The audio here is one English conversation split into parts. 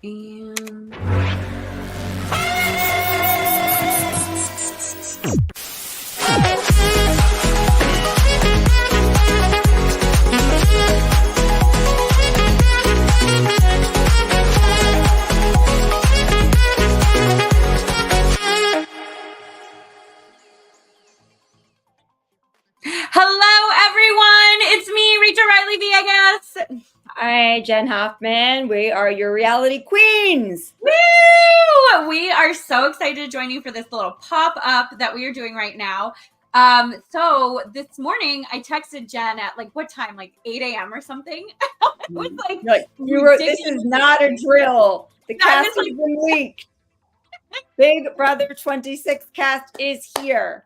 And hello, everyone. It's me, Rachel Riley Villegas. Hi, Jen Hoffman. We are your reality queens. Woo! We are so excited to join you for this little pop-up that we are doing right now. So this morning I texted Jen at what time? 8 a.m. or something. It was you wrote, this is not a drill. The cast has been leaked. Big Brother 26 cast is here.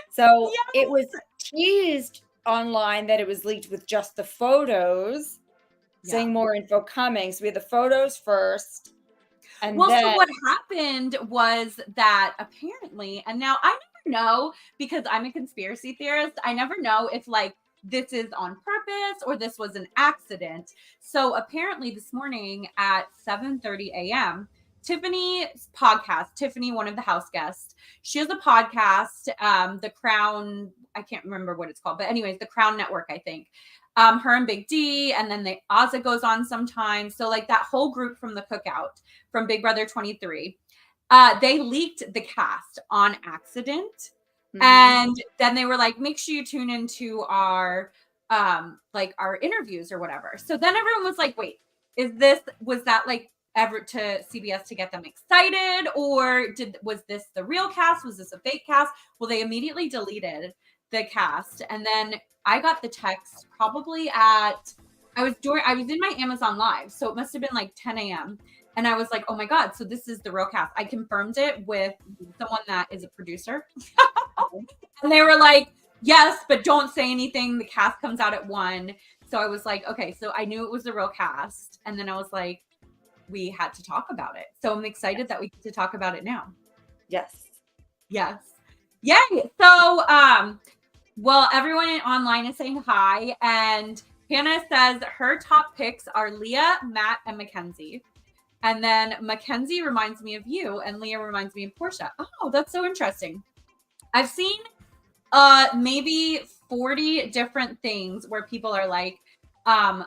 So yes. It was teased online that it was leaked with just the photos, saying more info coming. So we had the photos first. And so what happened was that apparently, and now I never know because I'm a conspiracy theorist, I never know if this is on purpose or this was an accident. So apparently this morning at 7:30 a.m., Tiffany's podcast, Tiffany, one of the house guests, she has a podcast, The Crown, I can't remember what it's called, but anyways, The Crown Network, I think. Her and Big D, and then the Ozza goes on sometimes. So that whole group from the cookout from Big Brother 23, they leaked the cast on accident. Mm-hmm. And then they were like, make sure you tune into our our interviews or whatever. So then everyone was like, wait, was that ever to CBS to get them excited, or was this the real cast? Was this a fake cast? Well, they immediately deleted the cast, and then I got the text probably I was in my Amazon Live, so it must have been 10 a.m. And I was like, oh my God, so this is the real cast. I confirmed it with someone that is a producer. And they were like, yes, but don't say anything. The cast comes out at 1. So I was like, okay, so I knew it was the real cast. And then I was like, we had to talk about it. So I'm excited that we get to talk about it now. Yes. Yay. So, well, everyone online is saying hi, and Hannah says her top picks are Leah, Matt, and Mackenzie. And then Mackenzie reminds me of you, and Leah reminds me of Portia. Oh, that's so interesting. I've seen maybe 40 different things where people are like,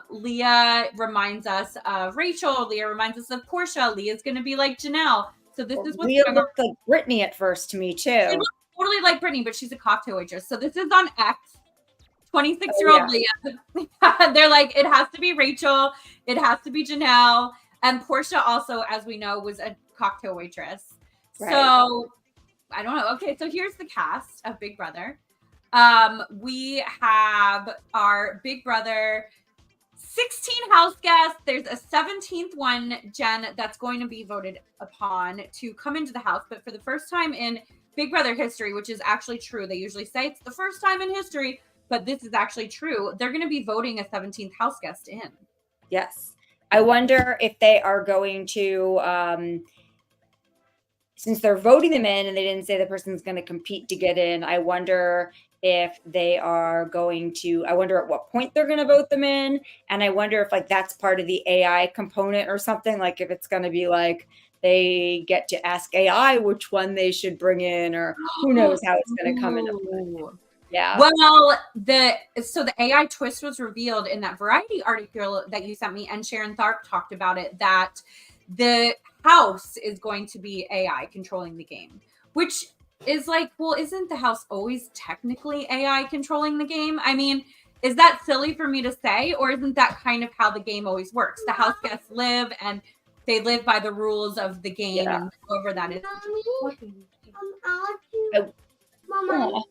Leah reminds us of Rachel. Leah reminds us of Portia. Leah's going to be like Janelle. So this is what Leah looked like Brittany at first to me too. She looked totally like Brittany, but she's a cocktail waitress. So this is on X. 26-year-old Leah. They're like, it has to be Rachel. It has to be Janelle. And Portia also, as we know, was a cocktail waitress. Right. So I don't know. Okay, so here's the cast of Big Brother. We have our Big Brother 16 house guests. There's a 17th one, Jen, that's going to be voted upon to come into the house. But for the first time in Big Brother history, which is actually true, they usually say it's the first time in history, but this is actually true. They're going to be voting a 17th house guest in. Yes. I wonder if they are going to, since they're voting them in and they didn't say the person's going to compete to get in, I wonder if they are going to, I wonder at what point they're going to vote them in. And I wonder if that's part of the AI component or something, if it's going to be they get to ask AI which one they should bring in, or who knows how it's going to come into play. Yeah. Well, the AI twist was revealed in that Variety article that you sent me, and Sharon Tharp talked about it, that the house is going to be AI controlling the game, which is well, isn't the house always technically AI controlling the game? I mean, is that silly for me to say, or isn't that kind of how the game always works? The house guests live, and they live by the rules of the game, and whoever that is. Mama.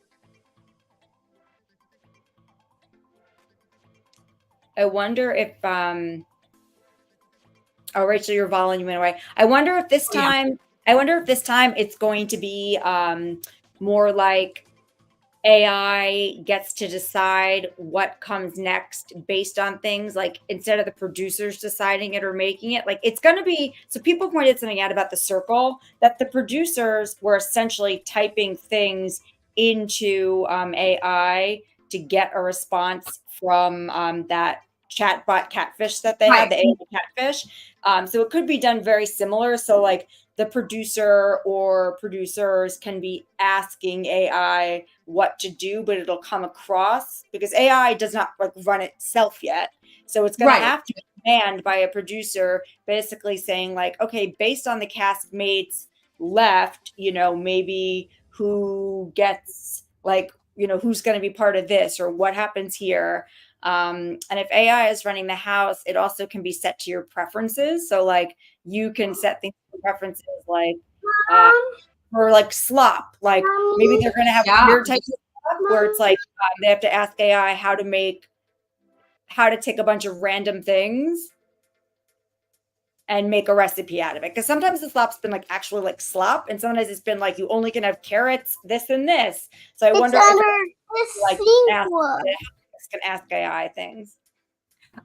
I wonder if Rachel, your volume went away. I wonder if this time it's going to be more like AI gets to decide what comes next based on things, instead of the producers deciding it or making it. It's going to be, so people pointed something out about the circle, that the producers were essentially typing things into AI to get a response from that chatbot catfish that they had, the AI catfish. So it could be done very similar. So like the producer or producers can be asking AI what to do, but it'll come across, because AI does not like run itself yet. So it's going to have to be manned by a producer, basically saying like, okay, based on the castmates left, maybe who gets like, who's going to be part of this or what happens here. And if AI is running the house, it also can be set to your preferences. So like you can set things to preferences like for like slop, like maybe they're going to have weird types of slop where it's like they have to ask AI how to take a bunch of random things and make a recipe out of it. Because sometimes the slop's been like actually like slop, and sometimes it's been like you only can have carrots, this and this. So I wonder if can ask AI things.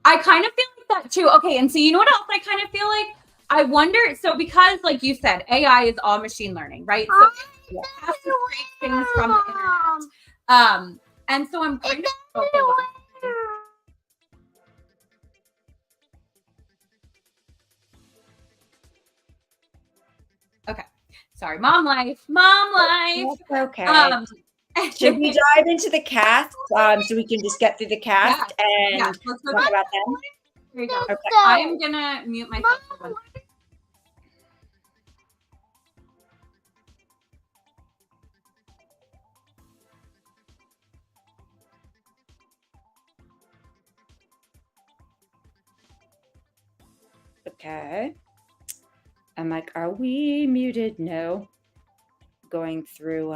I kind of feel like that too. Okay, and so you know what else I kind of feel like? I wonder, so because like you said, AI is all machine learning, right? So it has to create things from the internet. And so I'm kind of okay. Sorry, mom life. That's okay. Should we dive into the cast so we can just get through the cast and let's talk about them? Here you go. Okay. I'm gonna mute myself for 1 second. Okay. I'm like, are we muted? No. Going through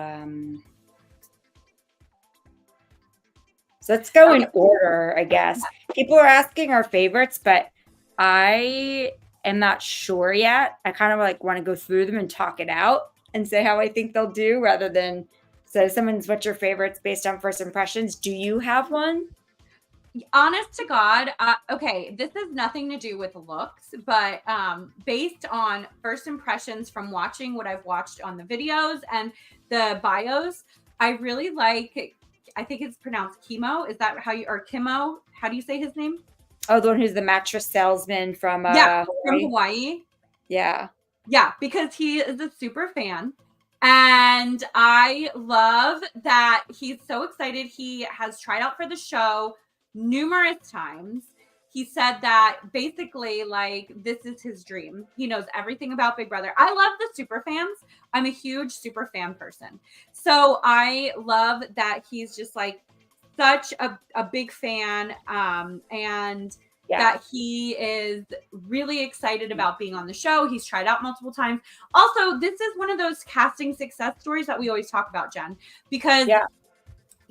so let's go in order, I guess. People are asking our favorites, but I am not sure yet. I kind of like want to go through them and talk it out and say how I think they'll do, rather than so someone's what's your favorites based on first impressions. Do you have one? Honest to God, okay, this has nothing to do with looks, but based on first impressions from watching what I've watched on the videos and the bios, I really like, I think it's pronounced Chemo. Is that how you, or Kimo? How do you say his name? Oh, the one who's the mattress salesman from Hawaii. From Hawaii. Yeah. Yeah, because he is a super fan. And I love that he's so excited. He has tried out for the show numerous times. He said that basically like this is his dream. He knows everything about Big Brother. I love the super fans. I'm a huge super fan person. So I love that he's just like such a big fan and that he is really excited about being on the show. He's tried out multiple times. Also, this is one of those casting success stories that we always talk about, Jen, because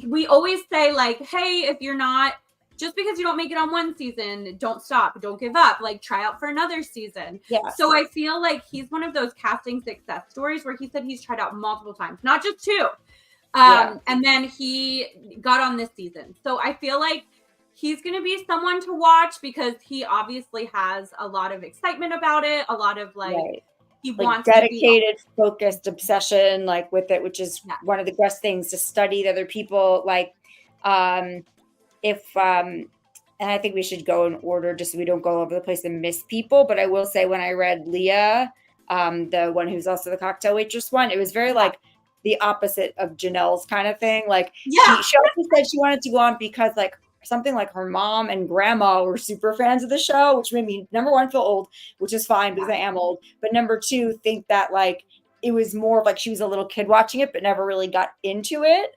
we always say like, hey, if you're not, just because you don't make it on one season, don't stop, don't give up, like try out for another season. So I feel like he's one of those casting success stories where he said he's tried out multiple times, not just two. And then he got on this season. So I feel like he's going to be someone to watch because he obviously has a lot of excitement about it, a lot of like, he wants dedicated, focused obsession like with it, which is one of the best things, to study the other people. Like and I think we should go in order just so we don't go all over the place and miss people. But I will say, when I read Leah, the one who's also the cocktail waitress one, it was very like the opposite of Janelle's kind of thing. Like she also said she wanted to go on because like something like her mom and grandma were super fans of the show, which made me, number one, feel old, which is fine because I am old. But number two, think that like it was more of like she was a little kid watching it, but never really got into it.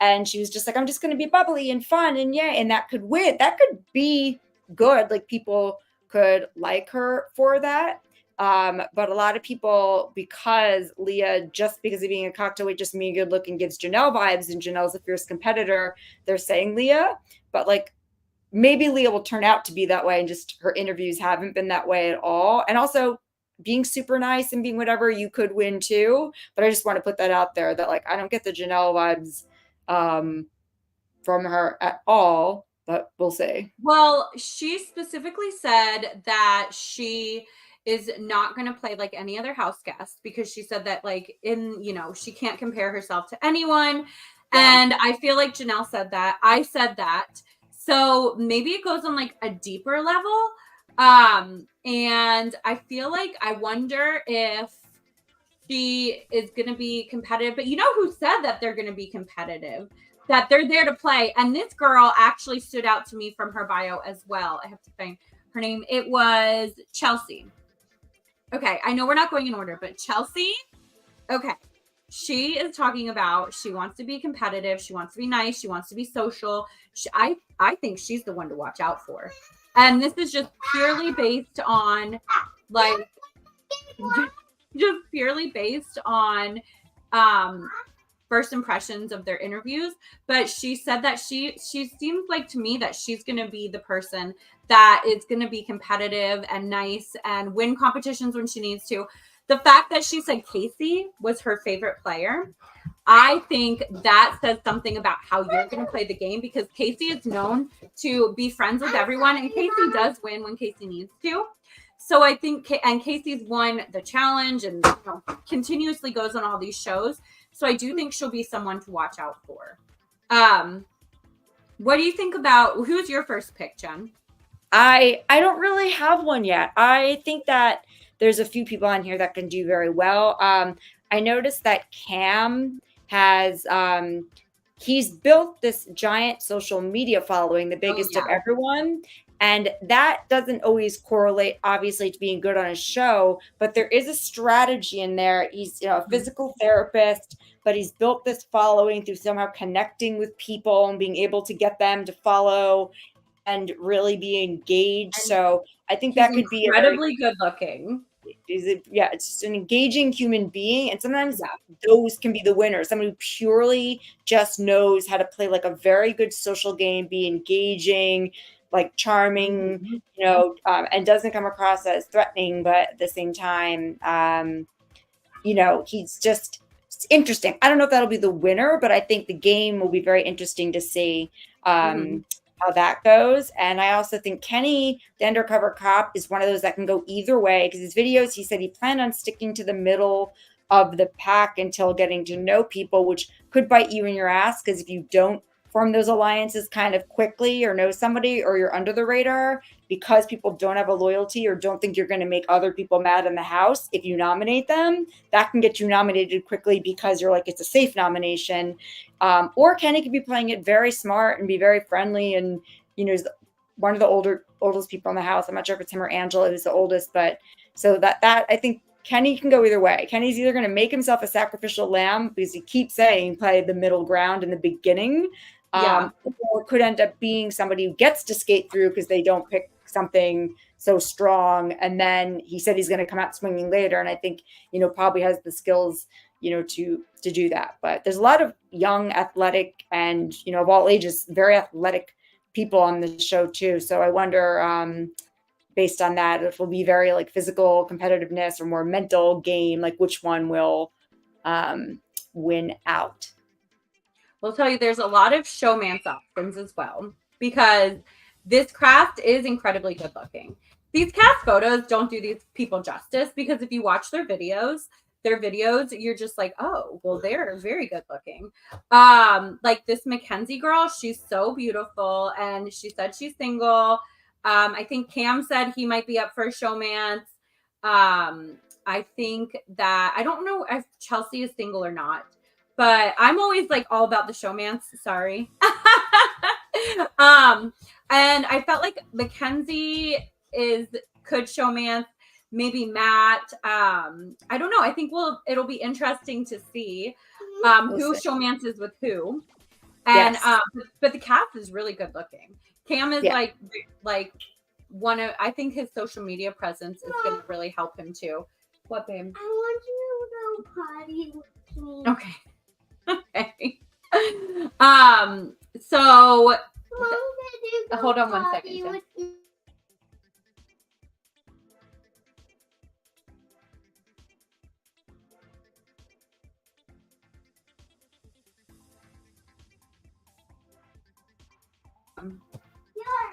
And she was just like, I'm just going to be bubbly and fun. And and that could win. That could be good. Like people could like her for that. But a lot of people, because Leah, just because of being a cocktail waitress, being good looking, gives Janelle vibes, and Janelle's a fierce competitor, they're saying Leah. But like maybe Leah will turn out to be that way, and just her interviews haven't been that way at all. And also being super nice and being whatever, you could win too. But I just want to put that out there that like I don't get the Janelle vibes from her at all, but we'll see. Well, she specifically said that she is not going to play like any other house guest, because she said that like she can't compare herself to anyone. And I feel like Janelle said that. I said that. So maybe it goes on like a deeper level. And I feel like I wonder if she is going to be competitive. But you know who said that they're going to be competitive? That they're there to play. And this girl actually stood out to me from her bio as well. I have to find her name. It was Chelsea. Okay, I know we're not going in order, but Chelsea, okay. She is talking about she wants to be competitive, she wants to be nice, she wants to be social. I think she's the one to watch out for. And this is just purely based on like just purely based on first impressions of their interviews. But she said that she seems like to me that she's going to be the person that is going to be competitive and nice and win competitions when she needs to. The fact that she said Casey was her favorite player, I think that says something about how you're going to play the game, because Casey is known to be friends with everyone, and Casey does win when Casey needs to. So I think, and Casey's won the challenge and continuously goes on all these shows. So I do think she'll be someone to watch out for. What do you think about, who's your first pick, Jen? I don't really have one yet. I think that there's a few people on here that can do very well. I noticed that Cam has he's built this giant social media following, the biggest of everyone. And that doesn't always correlate, obviously, to being good on a show, but there is a strategy in there. He's a physical therapist, but he's built this following through somehow connecting with people and being able to get them to follow and really be engaged. So I think that could be incredibly good looking. It's just an engaging human being. And sometimes those can be the winners. Someone who purely just knows how to play like a very good social game, be engaging, like charming, and doesn't come across as threatening, but at the same time, he's just interesting. I don't know if that'll be the winner, but I think the game will be very interesting to see how that goes. And I also think Kenny, the undercover cop, is one of those that can go either way, because his videos, he said he planned on sticking to the middle of the pack until getting to know people, which could bite you in your ass, because if you don't form those alliances kind of quickly or know somebody, or you're under the radar because people don't have a loyalty or don't think you're going to make other people mad in the house, if you nominate them, that can get you nominated quickly because you're like, it's a safe nomination. Or Kenny could be playing it very smart and be very friendly, and is one of the oldest people in the house. I'm not sure if it's him or Angela who's the oldest, but so that I think Kenny can go either way. Kenny's either going to make himself a sacrificial lamb, because he keeps saying play the middle ground in the beginning, or could end up being somebody who gets to skate through because they don't pick something so strong. And then he said he's going to come out swinging later. And I think, probably has the skills, to do that. But there's a lot of young, athletic, and, of all ages, very athletic people on the show too. So I wonder, based on that, if it will be very like physical competitiveness or more mental game, like which one will win out. We'll tell you there's a lot of showmance options as well, because this craft is incredibly good looking. These cast photos don't do these people justice, because if you watch their videos, you're just like, oh, well, they're very good looking. Like this Mackenzie girl, she's so beautiful, and she said she's single. I think Cam said he might be up for a showmance. I think that, I don't know if Chelsea is single or not, but I'm always like all about the showmance. Sorry. And I felt like Mackenzie could showmance, maybe Matt. I don't know. I think it'll be interesting to see who showmances with who. And but the cast is really good looking. Cam is like one of, I think his social media presence is going to really help him too. What, babe? I want you to go potty with me. Okay. Okay. So hold on 1 second.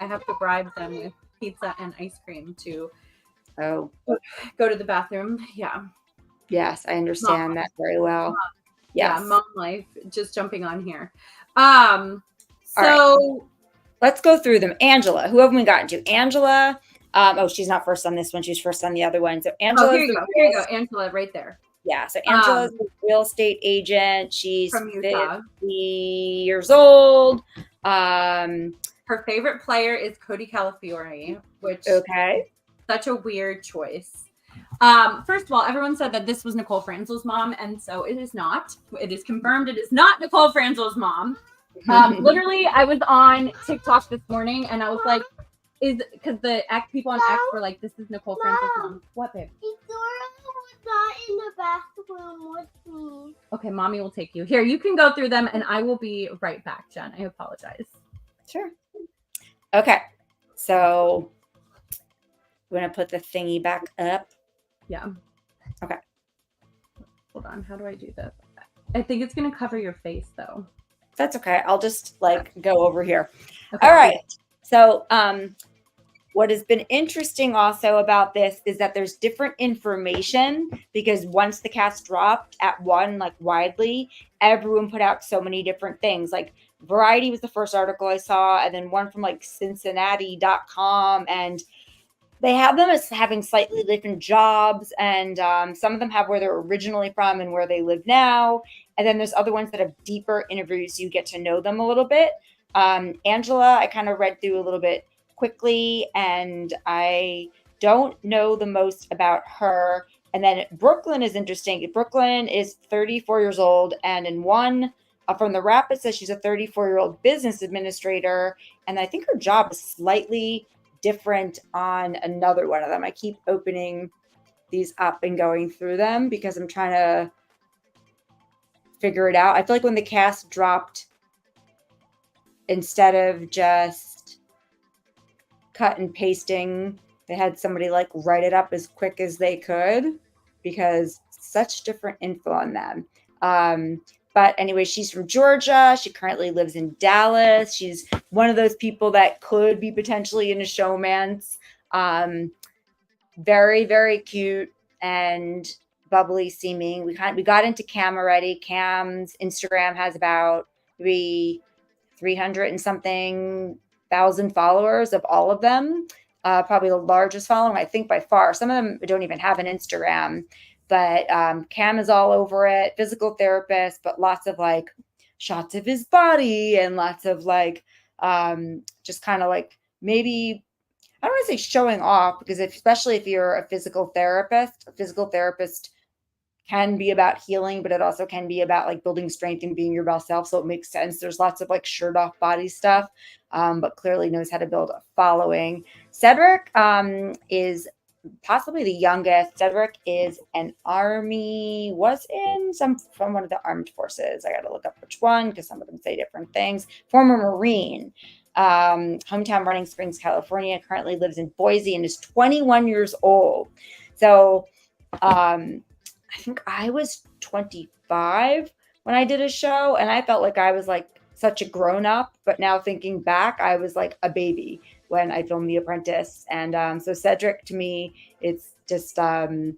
I have to bribe them with pizza and ice cream to go to the bathroom. Yeah. Yes, I understand that very well. Yes. Yeah, mom life, just jumping on here. So let's go through them. Angela, who haven't we gotten to? Angela. Oh, she's not first on this one. She's first on the other one. So Angela. Oh, here you go. Here you go. Angela, right there. Yeah. So Angela's a real estate agent. She's from Utah. 50 years old. Her favorite player is Cody Calafiore, which such a weird choice. First of all, everyone said that this was Nicole Franzel's mom, and so it is not. It is confirmed it is not Nicole Franzel's mom. Literally, I was on TikTok this morning, and I was like, because the people on X were like, this is Nicole Franzel's mom. What, babe? was not in the bathroom with me. Okay, mommy will take you. Here, you can go through them, and I will be right back, Jen. I apologize. Sure. Okay, so we're going to put the thingy back up. Yeah. Okay. Hold on. How do I do this? I think it's going to cover your face, though. That's okay. I'll just go over here. Okay. All right. So what has been interesting also about this is that there's different information, because once the cast dropped at one, widely, everyone put out so many different things. Like Variety was the first article I saw, and then one from Cincinnati.com, and they have them as having slightly different jobs, and some of them have where they're originally from and where they live now. And then there's other ones that have deeper interviews, so you get to know them a little bit. Angela, I kind of read through a little bit quickly, and I don't know the most about her. And then Brooklyn is interesting. Brooklyn is 34 years old, and in one from the Wrap, it says she's a 34-year-old business administrator, and I think her job is slightly different on another one of them. I keep opening these up and going through them because I'm trying to figure it out. I feel like when the cast dropped, instead of just cut and pasting, they had somebody write it up as quick as they could, because such different info on them. But anyway, she's from Georgia. She currently lives in Dallas. She's one of those people that could be potentially in a showmance. Very, very cute and bubbly seeming. We got into Cam already. Cam's Instagram has about maybe 300 and something thousand followers of all of them. Probably the largest following, I think, by far. Some of them don't even have an Instagram. But Cam is all over it, physical therapist, but lots of shots of his body and lots of just kind of maybe, I don't want to say showing off, because especially if you're a physical therapist can be about healing, but it also can be about building strength and being your best self. So it makes sense. There's lots of shirt off body stuff, but clearly knows how to build a following. Cedric is possibly the youngest. Cedric is was in from one of the armed forces. I got to look up which one, because some of them say different things. Former Marine, hometown Running Springs, California, currently lives in Boise and is 21 years old. So I think I was 25 when I did a show, and I felt like I was such a grown up, but now thinking back, I was a baby when I filmed The Apprentice. And so Cedric, to me, it's just, it'll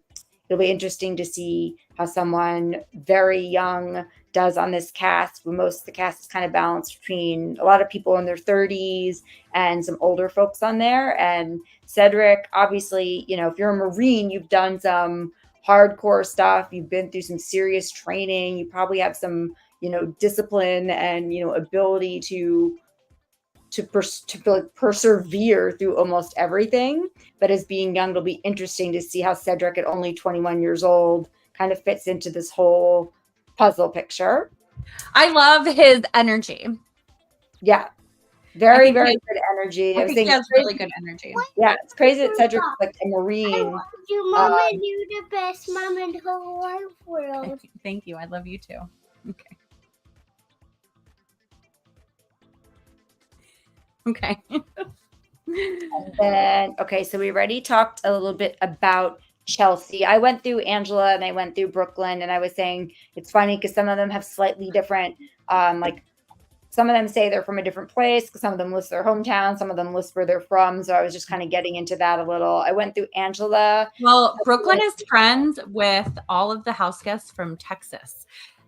be interesting to see how someone very young does on this cast. Most of the cast is kind of balanced between a lot of people in their 30s and some older folks on there. And Cedric, obviously, if you're a Marine, you've done some hardcore stuff. You've been through some serious training. You probably have some, discipline and, ability to persevere through almost everything. But as being young, it'll be interesting to see how Cedric at only 21 years old kind of fits into this whole puzzle picture. I love his energy. Yeah. Very, very good energy. I think he has really good energy. Yeah, it's crazy that Cedric's a Marine. I love you, Mama. You're the best mom in the whole wide world. Thank you. I love you too. Okay. And then, so we already talked a little bit about Chelsea. I went through Angela and I went through Brooklyn, and I was saying it's funny because some of them have slightly different, some of them say they're from a different place, because some of them list their hometown, some of them list where they're from. So I was just kind of getting into that a little. I went through Angela. Well, Brooklyn is friends with all of the house guests from Texas,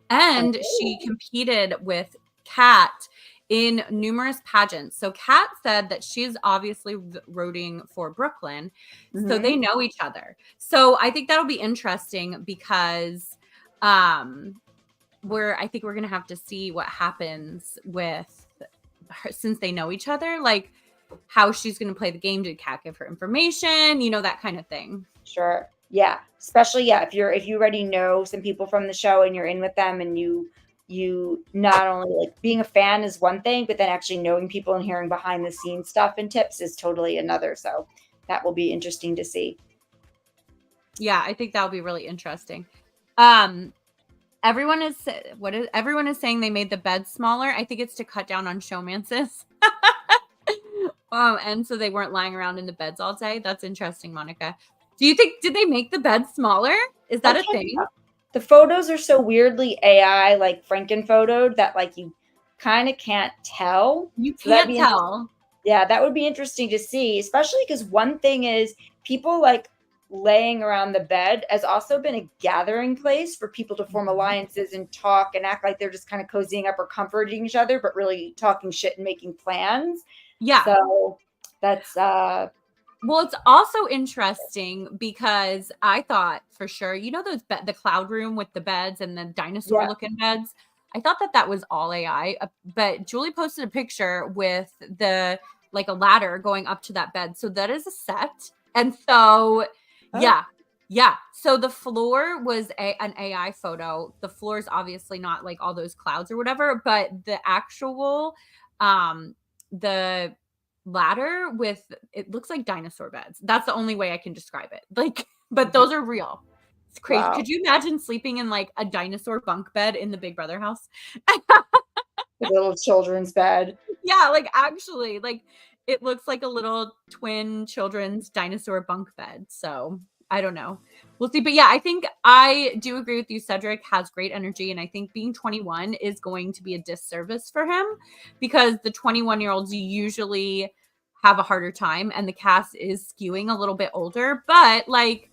and she competed with Kat in numerous pageants. So Kat said that she's obviously rooting for Brooklyn. So they know each other. So I think that'll be interesting because I think we're gonna have to see what happens with her since they know each other, like how she's gonna play the game. Did Kat give her information? You know, that kind of thing. Sure. Yeah. Especially, yeah, if you already know some people from the show and you're in with them, and you not only like being a fan is one thing, but then actually knowing people and hearing behind the scenes stuff and tips is totally another. So that will be interesting to see. Yeah, I think that'll be really interesting. Everyone is saying they made the bed smaller. I think it's to cut down on showmances. And so they weren't lying around in the beds all day. That's interesting, Monica. Did they make the bed smaller? Is that a thing? The photos are so weirdly AI, like Franken photoed, that like you kind of can't tell. You can't tell. Yeah, that would be interesting to see, especially because one thing is people like laying around the bed has also been a gathering place for people to form alliances and talk and act like they're just kind of cozying up or comforting each other, but really talking shit and making plans. Yeah. So that's well, it's also interesting because I thought for sure, you know, the cloud room with the beds and the dinosaur looking beds. I thought that was all AI, but Julie posted a picture with a ladder going up to that bed. So that is a set. And so, yeah. So the floor was an AI photo. The floor is obviously not like all those clouds or whatever, but the actual, the ladder it looks like dinosaur beds. That's the only way I can describe it. Like, but those are real. It's crazy. Wow. Could you imagine sleeping in like a dinosaur bunk bed in the Big Brother house? A little children's bed. Yeah, like actually, like it looks like a little twin children's dinosaur bunk bed. So I don't know. We'll see. But yeah, I think I do agree with you. Cedric has great energy. And I think being 21 is going to be a disservice for him because the 21-year-olds usually have a harder time and the cast is skewing a little bit older. But like,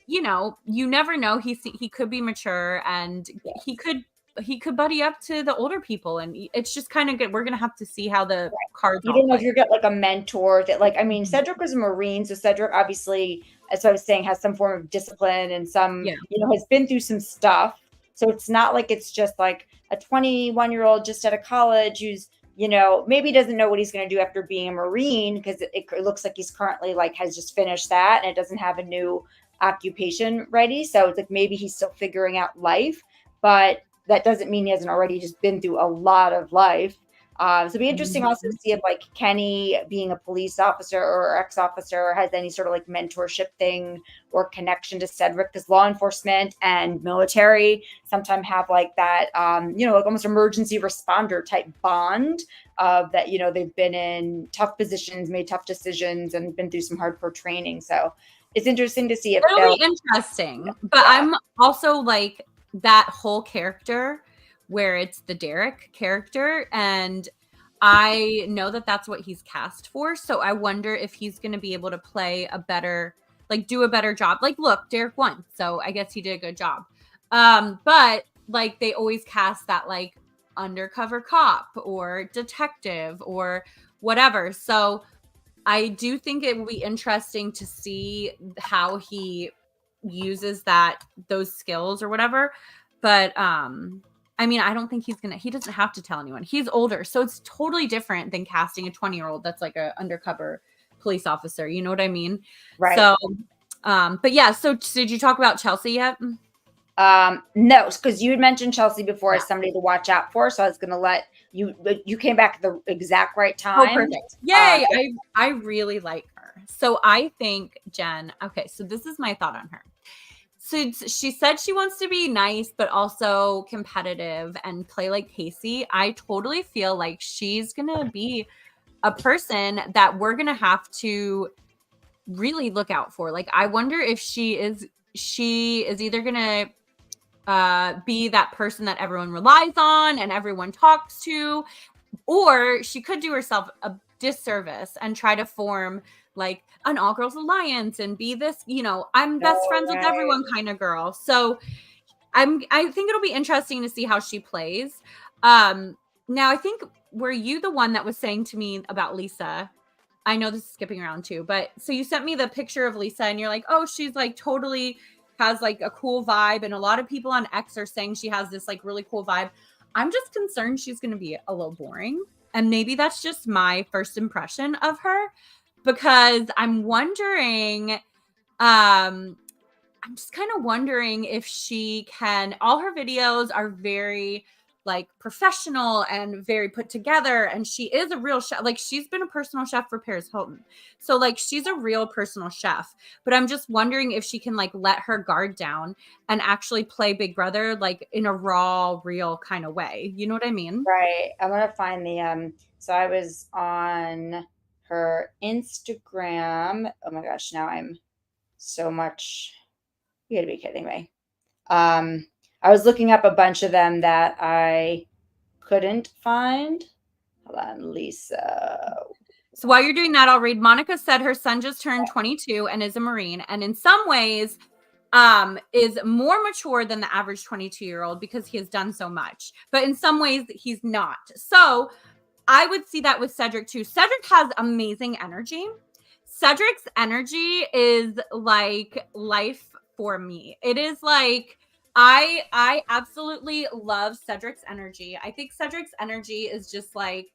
you know, you never know. He could be mature and he could buddy up to the older people, and it's just kind of good. We're gonna have to see how the cards. You don't know if you get like a mentor that, like, I mean, Cedric was a Marine, so Cedric obviously, as I was saying, has some form of discipline and some, you know, has been through some stuff. So it's not like it's just like a 21-year-old just out of college who's, you know, maybe doesn't know what he's going to do after being a Marine, because it looks like he's currently like has just finished that and it doesn't have a new occupation ready. So it's like maybe he's still figuring out life, but that doesn't mean he hasn't already just been through a lot of life. So it'd be interesting also to see if like Kenny, being a police officer or ex-officer, has any sort of like mentorship thing or connection to Cedric, because law enforcement and military sometimes have like that, you know, like almost emergency responder type bond of that, you know, they've been in tough positions, made tough decisions, and been through some hardcore training. So it's interesting to see if really interesting. But I'm also like that whole character where it's the Derek character, and I know that that's what he's cast for. So I wonder if he's going to be able to play a better, like do a better job. Like, look, Derek won, so I guess he did a good job. But like they always cast that like undercover cop or detective or whatever. So I do think it will be interesting to see how he uses those skills or whatever. But I mean, I don't think he doesn't have to tell anyone. He's older, so it's totally different than casting a 20-year-old that's like a undercover police officer. You know what I mean? Right. So but yeah, so did you talk about Chelsea yet? No, because you had mentioned Chelsea before as somebody to watch out for. So I was gonna let you, but you came back at the exact right time. Oh, perfect. Yay. I really like her. So I think Jen, okay, so this is my thought on her. So she said she wants to be nice, but also competitive and play like Casey. I totally feel like she's going to be a person that we're going to have to really look out for. Like, I wonder if she is either going to be that person that everyone relies on and everyone talks to, or she could do herself a disservice and try to form like an all girls alliance and be this, you know, I'm best friends with everyone kind of girl. So I think it'll be interesting to see how she plays. Now I think were you the one that was saying to me about Lisa? I know this is skipping around too, but so you sent me the picture of Lisa and you're like, oh, she's like totally has like a cool vibe. And a lot of people on X are saying she has this like really cool vibe. I'm just concerned she's going to be a little boring. And maybe that's just my first impression of her, because I'm wondering, I'm just kind of wondering if she can, all her videos are very like professional and very put together. And she is a real chef. Like she's been a personal chef for Paris Hilton. So like she's a real personal chef, but I'm just wondering if she can like let her guard down and actually play Big Brother, like in a raw, real kind of way. You know what I mean? Right. I'm gonna find the so I was on her Instagram. Oh my gosh, now I'm so much, you gotta be kidding me. I was looking up a bunch of them that I couldn't find. Hold on, Lisa. So while you're doing that, I'll read. Monica said her son just turned 22 and is a Marine, and in some ways is more mature than the average 22-year-old because he has done so much, but in some ways he's not. So I would see that with Cedric too. Cedric has amazing energy. Cedric's energy is like life for me. It is like I absolutely love Cedric's energy. I think Cedric's energy is just like,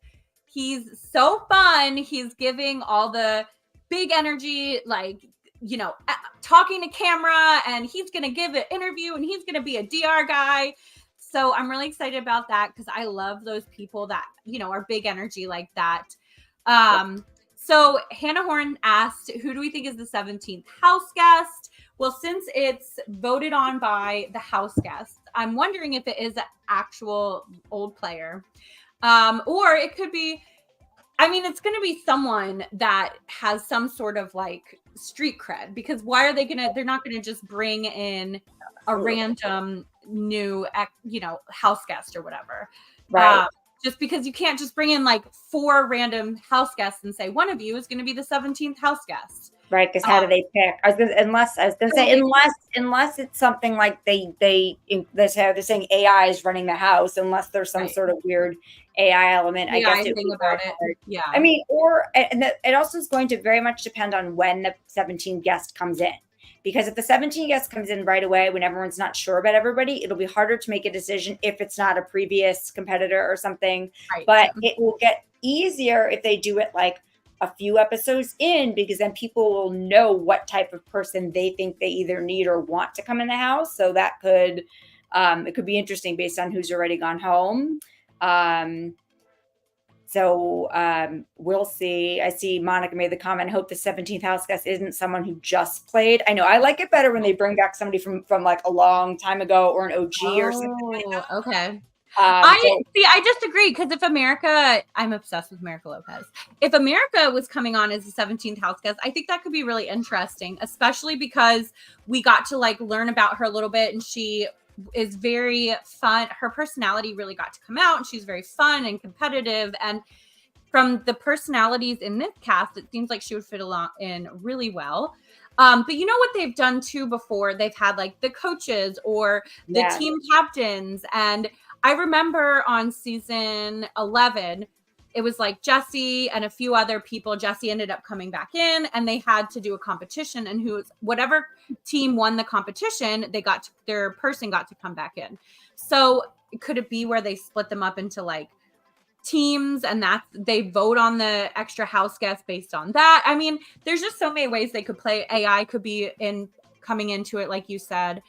he's so fun. He's giving all the big energy, like, you know, talking to camera, and he's going to give an interview and he's going to be a DR guy. So I'm really excited about that because I love those people that, you know, are big energy like that. So Hannah Horn asked, who do we think is the 17th house guest? Well, since it's voted on by the house guests, I'm wondering if it is an actual old player. Or it could be, I mean, it's going to be someone that has some sort of like street cred, because why are they going to, they're not going to just bring in a random new, you know, house guest or whatever. Right. Just because you can't just bring in like 4 random house guests and say one of you is going to be the 17th house guest. Right, because how do they pick? I was gonna say unless it's something like they're saying AI is running the house, unless there's some sort of weird AI element. I guess thing about it. Yeah. I mean, it also is going to very much depend on when the 17th guest comes in. Because if the 17th guest comes in right away when everyone's not sure about everybody, it'll be harder to make a decision if it's not a previous competitor or something. Right. But it will get easier if they do it like a few episodes in, because then people will know what type of person they think they either need or want to come in the house. So that could, it could be interesting based on who's already gone home. We'll see. I see Monica made the comment, hope the 17th house guest isn't someone who just played. I know I like it better when they bring back somebody from like a long time ago or an OG or something like that. Okay. I disagree, because if America, I'm obsessed with America Lopez. If America was coming on as a 17th house guest, I think that could be really interesting, especially because we got to like learn about her a little bit, and she is very fun. Her personality really got to come out, and she's very fun and competitive. And from the personalities in this cast, it seems like she would fit along in really well. But you know what they've done too before? They've had like the coaches or the team captains. And I remember on season 11, it was like Jesse and a few other people. Jesse ended up coming back in, and they had to do a competition, and whatever team won the competition, their person got to come back in. So could it be where they split them up into like teams, and they vote on the extra house guests based on that? I mean, there's just so many ways they could play. AI could be coming into it, like you said.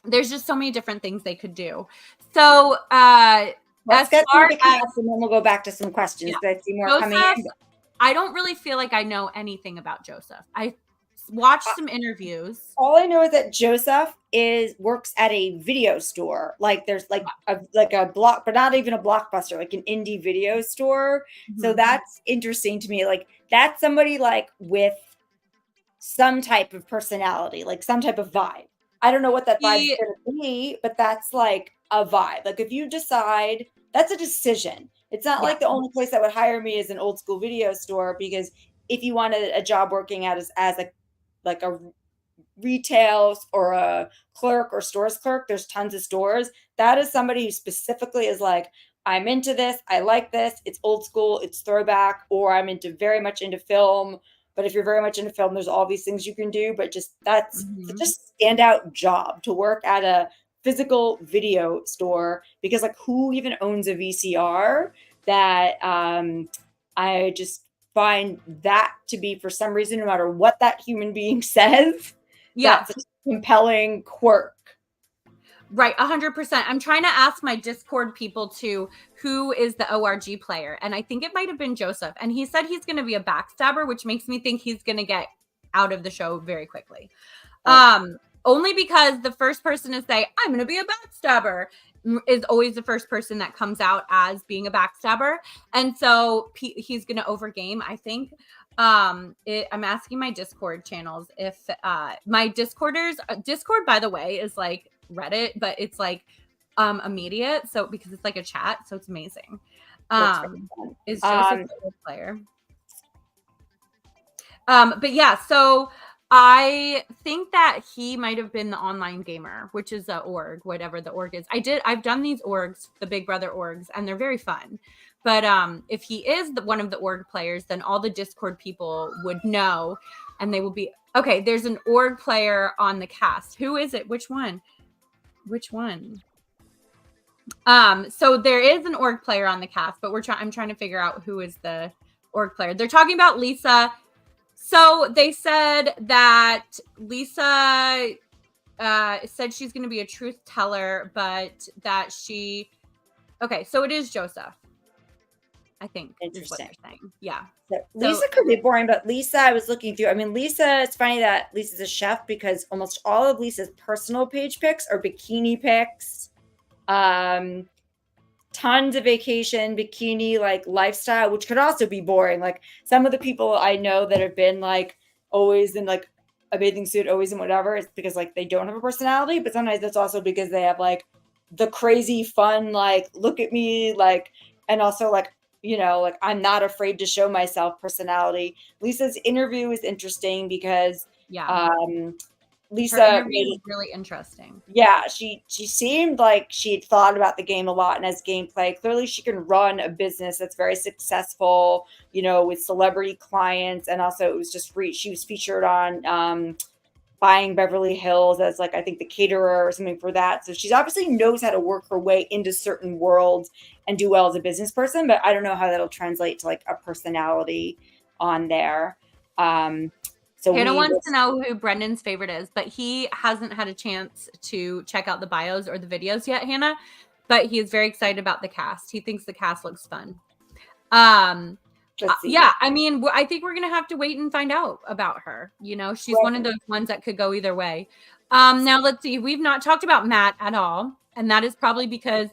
There's just so many different things they could do. So let's get through the cast, and then we'll go back to some questions. Yeah. I see more coming in. I don't really feel like I know anything about Joseph. I watched some interviews. All I know is that Joseph works at a video store. Like there's like a block, but not even a Blockbuster, like an indie video store. Mm-hmm. So that's interesting to me. Like that's somebody like with some type of personality, like some type of vibe. I don't know what that vibe is going to be, but that's like a vibe. Like if you decide, that's a decision. It's not like the only place that would hire me is an old school video store, because if you wanted a job working as a retail or a clerk or stores clerk, there's tons of stores. That is somebody who specifically is like, I'm into this, I like this, it's old school, it's throwback, or I'm very much into film. But if you're very much into film, there's all these things you can do, but just that's such a standout job to work at a physical video store, because like who even owns a VCR? That I just find that to be, for some reason, no matter what that human being says, Yeah. that's a compelling quirk. Right, 100%. I'm trying to ask my Discord people too, who is the ORG player, and I think it might have been Joseph. And he said he's going to be a backstabber, which makes me think he's going to get out of the show very quickly. Only because the first person to say I'm going to be a backstabber is always the first person that comes out as being a backstabber, and so he's going to overgame, I think. I'm asking my Discord channels if my Discord, by the way, is like Reddit, but it's like immediate, so because it's like a chat, so it's amazing. Is Joseph the player? But yeah, so I think that he might have been the online gamer, which is a org, whatever the org is. I've done these orgs, the Big Brother orgs, and they're very fun. But if he is one of the org players, then all the Discord people would know, and they will be okay. There's an org player on the cast. Who is it? Which one? So there is an org player on the cast, but I'm trying to figure out who is the org player. They're talking about Lisa. So they said that Lisa said she's going to be a truth teller, but that okay, so it is Joseph, I think. Is what they're saying. Yeah. So Lisa could be boring, but Lisa, I was looking through. I mean, Lisa, it's funny that Lisa's a chef, because almost all of Lisa's personal page pics are bikini pics. Tons of vacation, bikini, like lifestyle, which could also be boring. Like some of the people I know that have been like always in like a bathing suit, always in whatever, it's because like they don't have a personality, but sometimes that's also because they have like the crazy fun, like look at me, like, and also like, you know, like I'm not afraid to show myself personality. Lisa's interview is interesting because Lisa made it really interesting. Yeah, she seemed like she had thought about the game a lot and has gameplay. Clearly, she can run a business that's very successful, you know, with celebrity clients, and also it was just she was featured on Buying Beverly Hills as like I think the caterer or something for that. So she's obviously knows how to work her way into certain worlds and do well as a business person. But I don't know how that'll translate to like a personality on there. So Hannah wants to know who Brendan's favorite is, but he hasn't had a chance to check out the bios or the videos yet, Hannah. But he is very excited about the cast. He thinks the cast looks fun. Yeah, I mean, I think we're gonna have to wait and find out about her. You know, she's one of those ones that could go either way. Now let's see. We've not talked about Matt at all, and that is probably because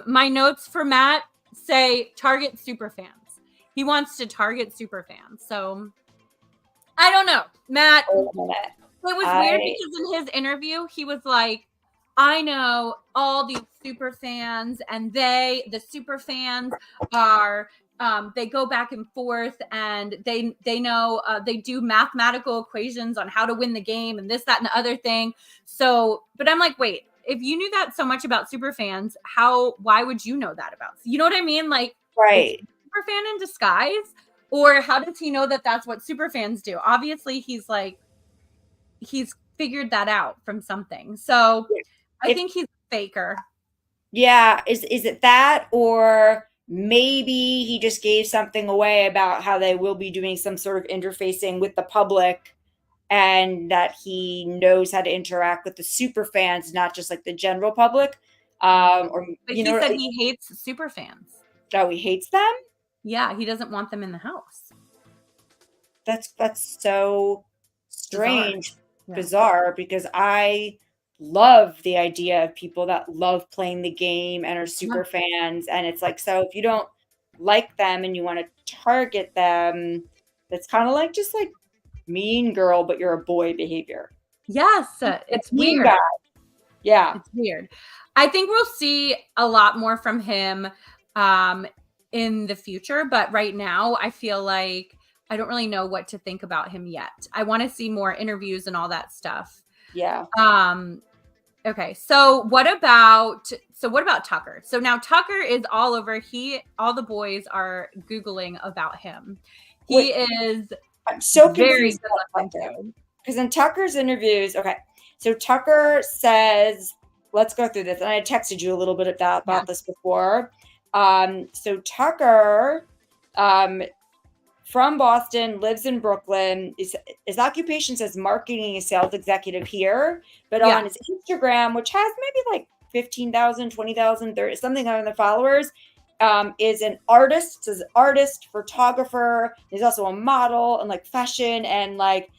my notes for Matt say target super fans. He wants to target super fans, so. I don't know, Matt. It was weird because in his interview, he was like, I know all these super fans, and the super fans are, they go back and forth, and they know, they do mathematical equations on how to win the game and this, that, and the other thing. So, but I'm like, wait, if you knew that so much about super fans, why would you know that about? You know what I mean? Like, right. Super fan in disguise. Or how does he know that that's what super fans do? Obviously, he's figured that out from something. So I think he's a faker. Yeah. Is it that, or maybe he just gave something away about how they will be doing some sort of interfacing with the public, and that he knows how to interact with the super fans, not just like the general public. But he said he hates super fans. Oh, he hates them? Yeah, he doesn't want them in the house. That's so strange, bizarre, because I love the idea of people that love playing the game and are super fans. And it's like, so if you don't like them and you want to target them, that's kind of like just like mean girl, but you're a boy behavior. Yes, it's weird. Yeah, it's weird. I think we'll see a lot more from him in the future, but right now I feel like I don't really know what to think about him yet. I want to see more interviews and all that stuff. Yeah. Okay, so what about So what about Tucker? So now Tucker is all over. All the boys are Googling about him. He is I'm so very confused good looking too. because in Tucker's interviews, okay, so Tucker says, let's go through this. And I texted you a little bit about this before. So Tucker, from Boston, lives in Brooklyn. His occupation says marketing and sales executive here, but on his Instagram, which has maybe like 15,000, 20,000, 30, something on the followers, is an artist. Says artist, photographer. He's also a model and like fashion and like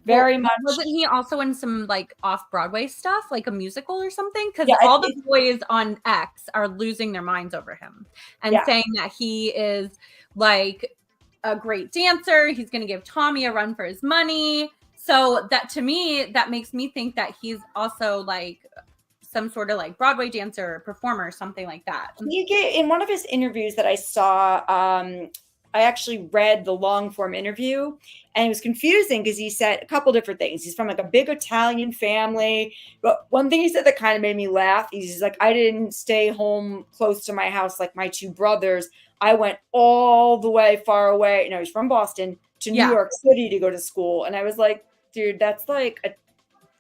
very much. Wasn't he also in some like off-Broadway stuff, like a musical or something? Because all the boys on X are losing their minds over him and saying that he is like a great dancer. He's going to give Tommy a run for his money. So that to me, that makes me think that he's also like some sort of like Broadway dancer, performer, something like that. In one of his interviews that I saw, I actually read the long form interview, and it was confusing because he said a couple different things. He's from like a big Italian family, but one thing he said that kind of made me laugh. He's like, I didn't stay home close to my house like my two brothers. I went all the way far away. You know, he's from Boston to New York City to go to school, and I was like, dude, that's like a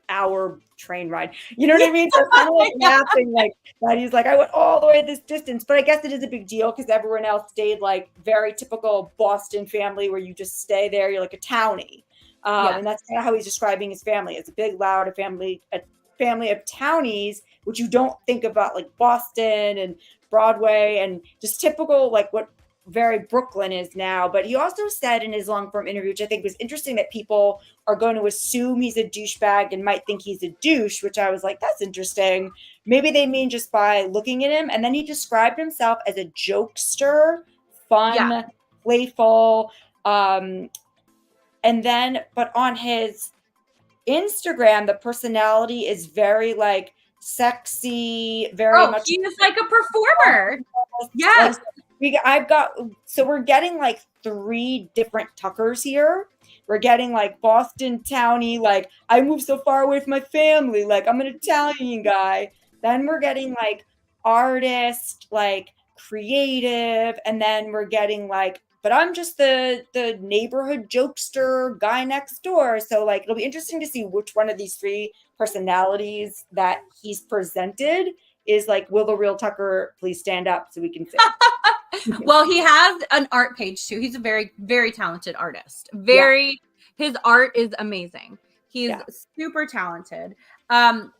hour train ride. You know what I mean? So kind of like laughing like that. He's like, I went all the way this distance, but I guess it is a big deal because everyone else stayed like very typical Boston family where you just stay there. You're like a townie. And that's kind of how he's describing his family. It's a big, loud family of townies, which you don't think about like Boston and Broadway and just typical like what very Brooklyn is now. But he also said in his long form interview, which I think was interesting, that people are going to assume he's a douchebag and might think he's a douche, which I was like, that's interesting. Maybe they mean just by looking at him. And then he described himself as a jokester, fun, playful. And then, but on his Instagram, the personality is very like sexy, very much. He is like a performer. Yes. We're getting like 3 different Tuckers here. We're getting like Boston townie, like I moved so far away from my family, like I'm an Italian guy. Then we're getting like artist, like creative, and then we're getting like, but I'm just the neighborhood jokester guy next door. So like it'll be interesting to see which one of these 3 personalities that he's presented is like, will the real Tucker please stand up so we can see? Well, he has an art page too. He's a very, very talented artist. His art is amazing. He's super talented.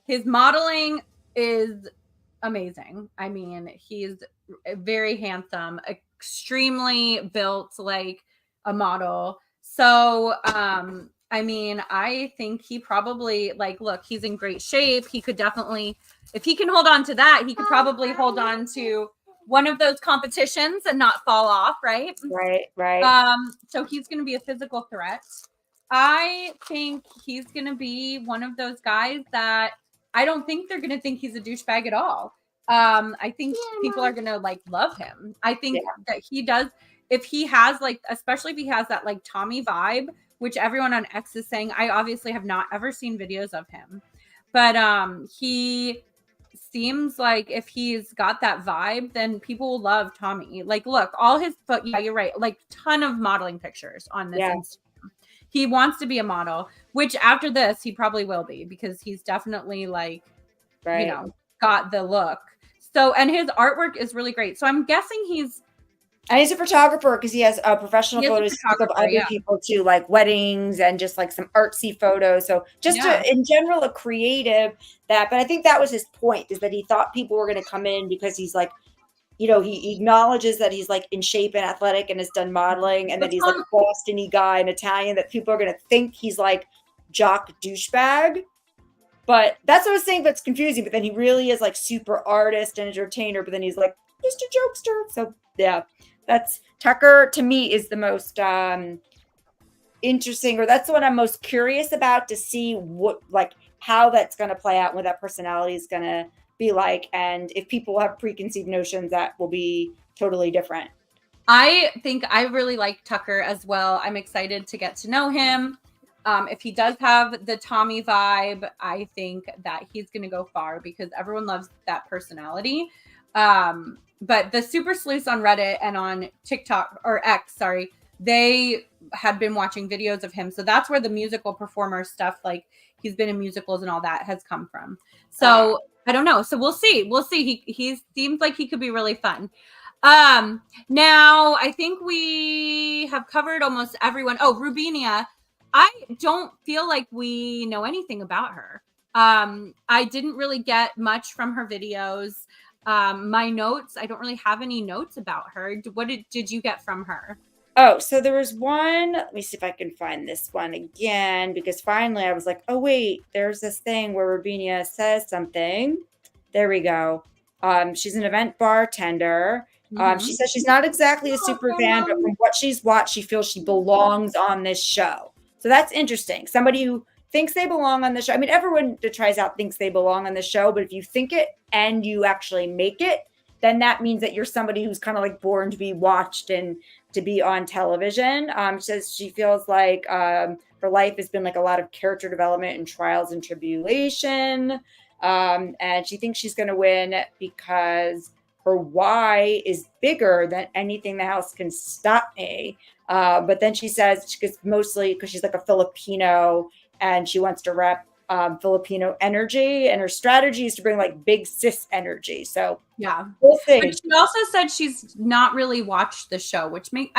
His modeling is amazing. I mean, he's very handsome, extremely built like a model. So, I mean, I think he probably like, look, he's in great shape. He could definitely, if he can hold on to that, he could probably hold on to one of those competitions and not fall off, right? Right. So he's going to be a physical threat. I think he's going to be one of those guys that I don't think they're going to think he's a douchebag at all. I think people are going to like love him. I think that he does, if he has like, especially if he has that like Tommy vibe, which everyone on X is saying. I obviously have not ever seen videos of him, but he seems like if he's got that vibe, then people will love Tommy. Like, look, all his, but yeah, you're right. Like ton of modeling pictures on this Instagram. He wants to be a model, which after this, he probably will be because he's definitely like, you know, got the look. So, and his artwork is really great. So I'm guessing he's a photographer because he has professional photos of other people too, like weddings and just like some artsy photos. So just in general, a creative but I think that was his point, is that he thought people were going to come in because he's like, you know, he acknowledges that he's like in shape and athletic and has done modeling, and that he's like a Boston-y guy and Italian, that people are going to think he's like jock douchebag. But that's what I was saying, that's confusing. But then he really is like super artist and entertainer, but then he's like just a jokester. So yeah. That's Tucker to me is the most interesting, or that's what I'm most curious about, to see what, like how that's going to play out, what that personality is going to be like. And if people have preconceived notions, that will be totally different. I think I really like Tucker as well. I'm excited to get to know him. If he does have the Tommy vibe, I think that he's going to go far because everyone loves that personality. But the Super Sleuths on Reddit and on TikTok or X, sorry, they had been watching videos of him. So that's where the musical performer stuff, like he's been in musicals and all that, has come from. So I don't know. So we'll see. We'll see. He seems like he could be really fun. Now I think we have covered almost everyone. Oh, Rubinia. I don't feel like we know anything about her. I didn't really get much from her videos. My notes, I don't really have any notes about her. What did you get from her? Oh, so there was one. Let me see if I can find this one again, because finally I was like, oh, wait, there's this thing where Rubinia says something. There we go. She's an event bartender. She says she's not exactly a super fan, but from what she's watched, she feels she belongs on this show. So that's interesting. Somebody who thinks they belong on the show. I mean, everyone that tries out thinks they belong on the show, but if you think it and you actually make it, then that means that you're somebody who's kind of like born to be watched and to be on television. She says she feels like her life has been like a lot of character development and trials and tribulation. And she thinks she's going to win because her why is bigger than anything the house can stop me. But then she says she gets mostly because she's like a Filipino and she wants to rep Filipino energy, and her strategy is to bring like big sis energy. So yeah, we'll see. But she also said she's not really watched the show, which makes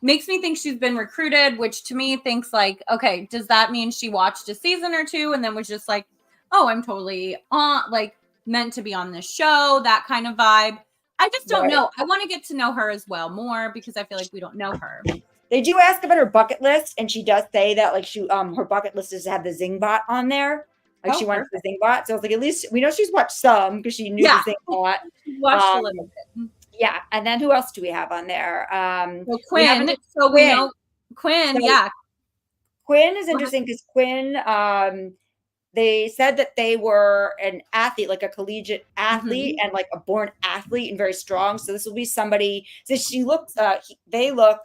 me think she's been recruited, which to me thinks like, okay, does that mean she watched a season or two and then was just like, oh, I'm totally on, like meant to be on this show, that kind of vibe. I just don't know. I want to get to know her as well more because I feel like we don't know her. They do ask about her bucket list, and she does say that like she her bucket list is to have the Zing bot on there. Like she wants the Zing bot. So I was like, at least we know she's watched some because she knew the Zing bot. She watched a little bit. Yeah. And then who else do we have on there? So Quinn. We know Quinn, yeah. Quinn is interesting because Quinn, they said that they were an athlete, like a collegiate athlete and like a born athlete and very strong. So this will be somebody, so she looks, they look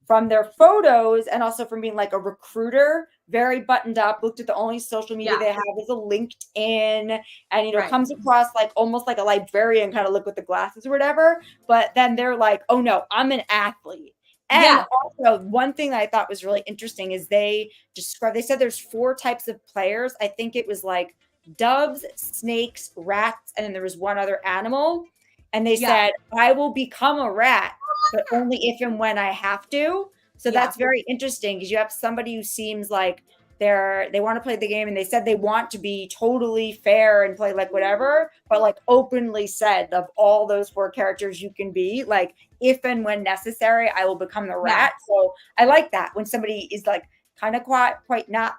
from their photos and also from being like a recruiter, very buttoned up, looked at the only social media they have is a LinkedIn and, you know, comes across like almost like a librarian kind of look with the glasses or whatever. But then they're like, oh no, I'm an athlete. And also one thing that I thought was really interesting is they said there's 4 types of players. I think it was like doves, snakes, rats, and then there was one other animal. And they said, I will become a rat, but only if and when I have to. So that's very interesting because you have somebody who seems like they want to play the game, and they said they want to be totally fair and play like whatever, but like openly said of all those 4 characters you can be, like if and when necessary, I will become the rat. So I like that when somebody is like kind of quite not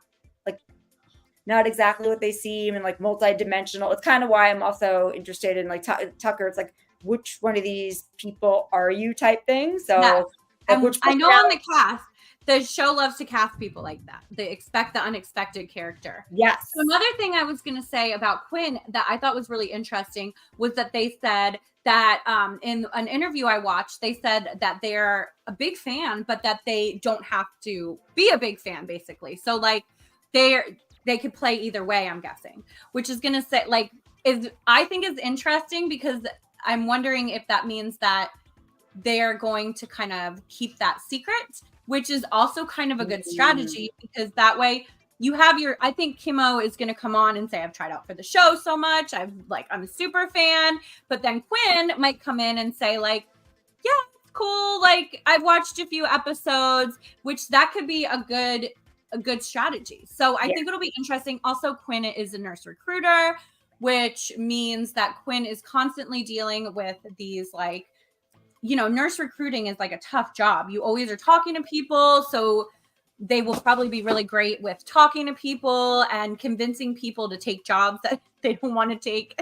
exactly what they seem and like multi-dimensional. It's kind of why I'm also interested in like Tucker. It's like, which one of these people are you type thing? So and I know on the cast, the show loves to cast people like that. They expect the unexpected character. Yes. So another thing I was going to say about Quinn that I thought was really interesting was that they said that in an interview I watched, they said that they're a big fan, but that they don't have to be a big fan, basically. So like they could play either way, I'm guessing, which is going to say like I think is interesting because I'm wondering if that means that they're going to kind of keep that secret, which is also kind of a good strategy because that way you have I think Kimmo is going to come on and say, I've tried out for the show so much. I'm a super fan. But then Quinn might come in and say like, yeah, it's cool. Like I've watched a few episodes, which that could be a good strategy. So I think it'll be interesting. Also, Quinn is a nurse recruiter, which means that Quinn is constantly dealing with these like, you know, nurse recruiting is like a tough job. You always are talking to people. So they will probably be really great with talking to people and convincing people to take jobs that they don't want to take.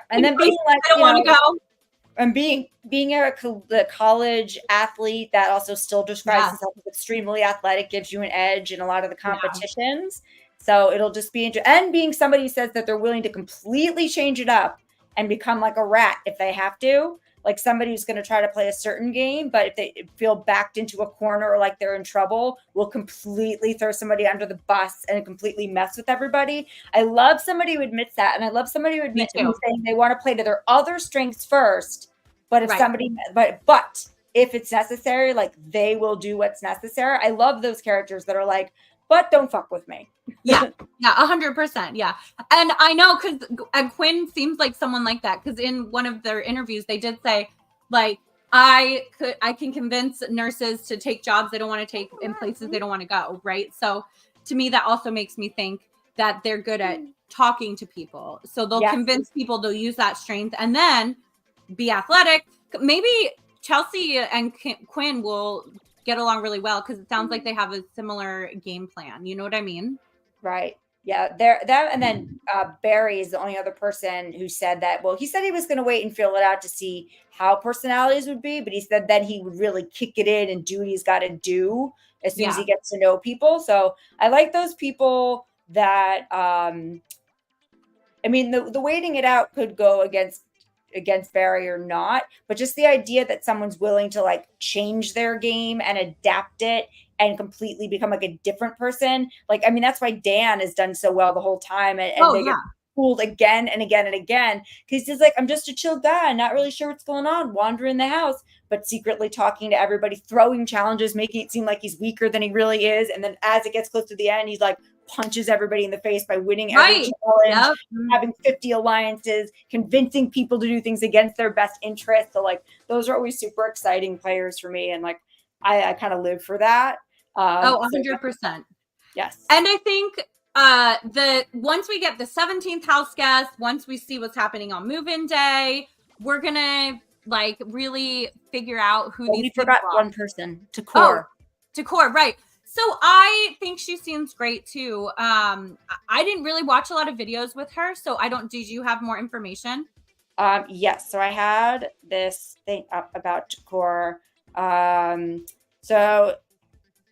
And then being like, I don't want to go. And being the college athlete that also still describes himself as extremely athletic gives you an edge in a lot of the competitions. So it'll just be and being somebody who says that they're willing to completely change it up and become like a rat if they have to. like somebody who's going to try to play a certain game, but if they feel backed into a corner or like they're in trouble, will completely throw somebody under the bus and completely mess with everybody. I love somebody who admits that. And I love somebody who admits who's saying they want to play to their other strengths first. But if somebody, but if it's necessary, like they will do what's necessary. I love those characters that are like, but don't fuck with me. Yeah, 100%. Yeah. And I know because Quinn seems like someone like that, because in one of their interviews, they did say, like, I can convince nurses to take jobs they don't want to take in places they don't want to go. Right. So to me, that also makes me think that they're good at talking to people. So they'll convince people, they'll use that strength and then be athletic. Maybe Chelsea and Quinn will get along really well because it sounds like they have a similar game plan. You know what I mean? Right. Yeah. That and then Barry is the only other person who said that. Well, he said he was going to wait and feel it out to see how personalities would be, but he said then he would really kick it in and do what he's got to do as soon as he gets to know people. So I like those people that I mean, the waiting it out could go against Barry or not, but just the idea that someone's willing to like change their game and adapt it and completely become like a different person. Like, I mean, that's why Dan has done so well the whole time and they get fooled again and again and again. Cause he's like, I'm just a chill guy, not really sure what's going on, wandering the house, but secretly talking to everybody, throwing challenges, making it seem like he's weaker than he really is. And then as it gets close to the end, he's like, punches everybody in the face by winning every challenge, having 50 alliances, convincing people to do things against their best interests. So like those are always super exciting players for me. And like, I kind of live for that. 100%. Yes. And I think once we get the 17th house guest, once we see what's happening on move-in day, we're going to like really figure out who these people forgot are. One person, Takor. Takor, right. So I think she seems great too. I didn't really watch a lot of videos with her, so did you have more information? Yes. So I had this thing up about Takor. So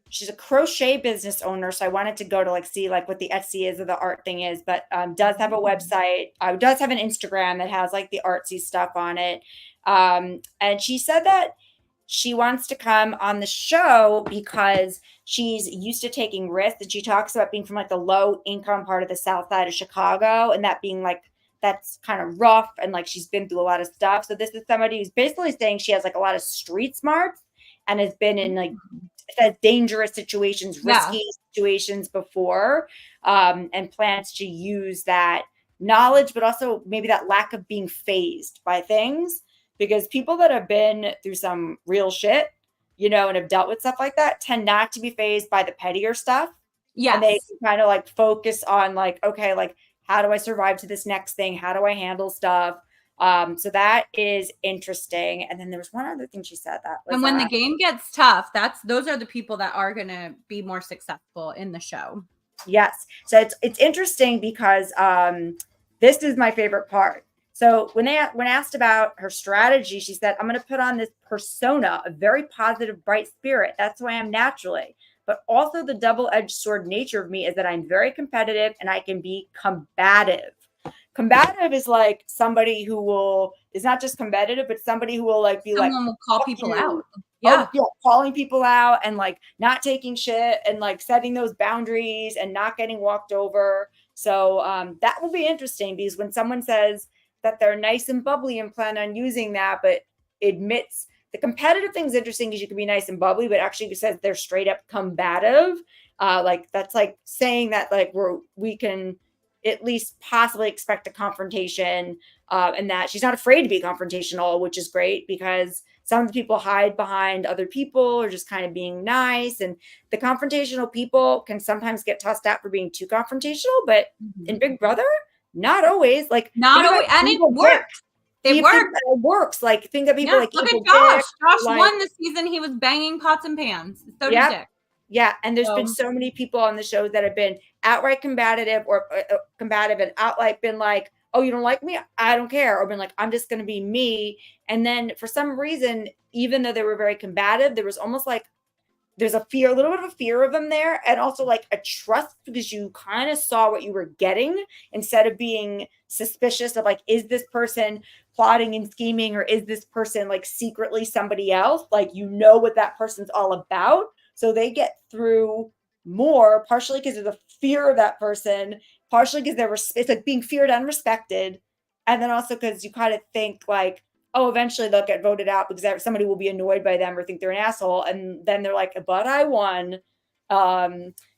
she's a crochet business owner. So I wanted to go to like see like what the Etsy is or the art thing is, but does have a website. Does have an Instagram that has like the artsy stuff on it. And she said that she wants to come on the show because she's used to taking risks. And she talks about being from like the low income part of the South Side of Chicago and that being like, that's kind of rough. And like, she's been through a lot of stuff. So this is somebody who's basically saying she has like a lot of street smarts and has been in like dangerous situations, risky situations before, and plans to use that knowledge, but also maybe that lack of being fazed by things. Because people that have been through some real shit, you know, and have dealt with stuff like that tend not to be fazed by the pettier stuff. Yeah. And they kind of like focus on like, okay, like, how do I survive to this next thing? How do I handle stuff? So that is interesting. And then there was one other thing she said that was, and when the game gets tough, those are the people that are going to be more successful in the show. Yes. So it's interesting because this is my favorite part. So when asked about her strategy, she said, I'm going to put on this persona, a very positive, bright spirit. That's who I am naturally. But also the double-edged sword nature of me is that I'm very competitive and I can be combative. Combative is like somebody who is not just competitive, but somebody who will like be someone will call people out. Yeah. Calling people out and like not taking shit and like setting those boundaries and not getting walked over. So that will be interesting because when someone says that they're nice and bubbly and plan on using that, but admits the competitive thing's interesting because you can be nice and bubbly, but actually says they're straight up combative. Like that's like saying that like we can at least possibly expect a confrontation, and that she's not afraid to be confrontational, which is great because some of the people hide behind other people or just kind of being nice. And the confrontational people can sometimes get tossed out for being too confrontational, but in Big Brother, not always. Like not always, and it works. It works. Like think of people like look at Josh. Josh won this season. He was banging pots and pans. So did Dick. Yeah, and there's been so many people on the show that have been outright combative or combative and outright been like, oh, you don't like me? I don't care. Or been like, I'm just going to be me. And then for some reason, even though they were very combative, there was almost like there's a little bit of a fear of them there, and also like a trust because you kind of saw what you were getting instead of being suspicious of like, is this person plotting and scheming, or is this person like secretly somebody else? Like, you know what that person's all about. So they get through more, partially because of the fear of that person, partially because it's like being feared and respected. And then also because you kind of think like, oh, eventually they'll get voted out because somebody will be annoyed by them or think they're an asshole. And then they're like, but I won.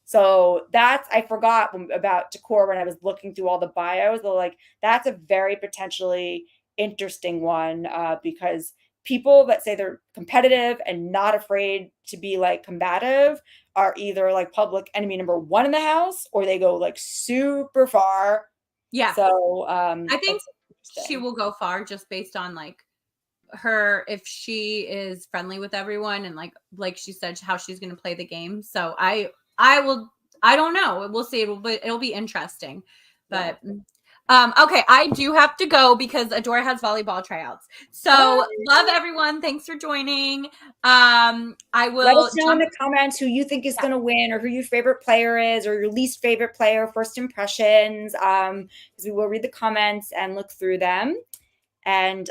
So I forgot about decor when I was looking through all the bios. Like, that's a very potentially interesting one because people that say they're competitive and not afraid to be like combative are either like public enemy number one in the house, or they go like super far. Yeah. So I think she will go far just based on like her, if she is friendly with everyone and like she said, how she's going to play the game. So I don't know. We'll see. It'll be interesting. But okay, I do have to go because Adora has volleyball tryouts. So love everyone. Thanks for joining. I will let us know in the comments who you think is going to win, or who your favorite player is, or your least favorite player, first impressions. Because we will read the comments and look through them. And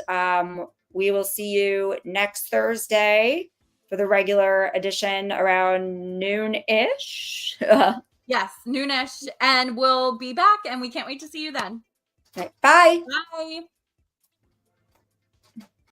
we will see you next Thursday for the regular edition around noon-ish. Yes, noonish. And we'll be back, and we can't wait to see you then. Right, bye. Bye.